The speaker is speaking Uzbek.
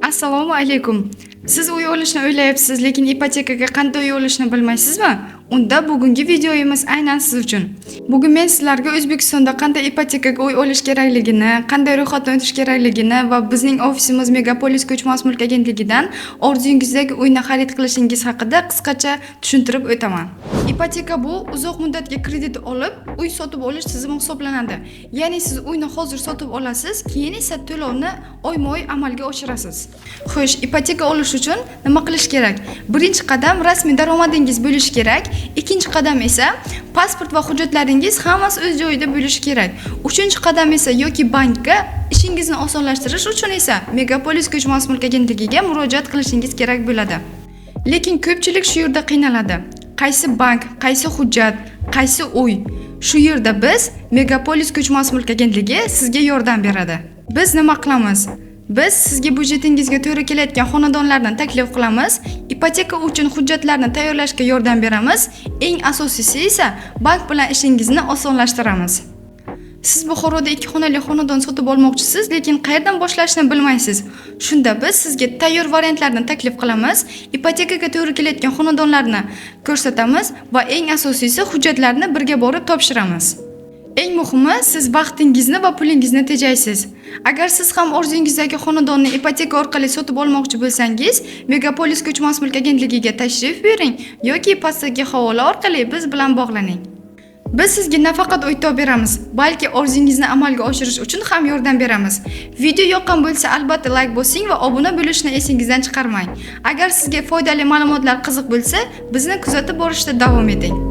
Assalomu alaykum. Siz uy olishni o'ylayapsiz, lekin ipotekaga qanday uy olishni bilmaysizmi? Unda bugungi videomiz aynan siz uchun. Bugun men sizlarga O'zbekistonda qanday ipotekaga uy olish kerakligini, qanday ro'yxatdan o'tish kerakligini va bizning ofisimiz Megapolis ko'chmas mulk agentligidan orzungizdagi uyni xarid qilishingiz haqida qisqacha tushuntirib o'taman. Ipoteka bu uzoq muddatga kredit olib, uy sotib olish tizimi hisoblanadi. Ya'ni siz uyni hozir sotib olasiz, keyin esa to'lovni oyma-oy amalga oshirasiz. Xo'sh, ipoteka olish uchun nima qilish kerak? Birinchi qadam rasmiy daromadingiz bo'lishi kerak. Ikkinchi qadam esa pasport va hujjatlaringiz hammasi o'z joyida bo'lishi kerak. Uchinchi qadam esa yoki bankka, ishingizni osonlashtirish uchun esa Megapolis ko'chmas mulk agentligiga murojaat qilishingiz kerak bo'ladi. Lekin ko'pchilik shu yerda qiynaladi. Qaysi bank, qaysi hujjat, qaysi uy? Shu yerda biz Megapolis ko'chmas mulk agentligi sizga yordam beradi. Biz nima qilamiz? Biz sizga budjetingizga to'g'ri kelayotgan xonadonlardan taklif qilamiz, ipoteka uchun hujjatlarni tayyorlashga yordam beramiz, eng asosiysi esa bank bilan ishingizni osonlashtiramiz. Siz Buxoroda 2 xonali xonadon sotib olmoqchisiz, lekin qayerdan boshlashni bilmaysiz. Shunda biz sizga tayyor variantlarni taklif qilamiz, ipotekaga to'g'ri kelayotgan xonadonlarni ko'rsatamiz va eng asosiysi hujjatlarni birga borib topshiramiz. Eng muhimi, siz vaqtingizni va pulingizni tejaysiz. Agar siz ham orzungizdagi xonadonni ipoteka orqali sotib olmoqchi bo'lsangiz, Megapolis ko'chmas mulk agentligiga tashrif buyuring yoki pastdagi havola orqali biz bilan bog'laning. Biz sizga nafaqat uy topib beramiz, balki orzungizni amalga oshirish uchun ham yordam beramiz. Video yoqqan bo'lsa, albatta like bosing va obuna bo'lishni esingizdan chiqarmang. Agar sizga foydali ma'lumotlar qiziq bo'lsa, bizni kuzatib borishda davom eting.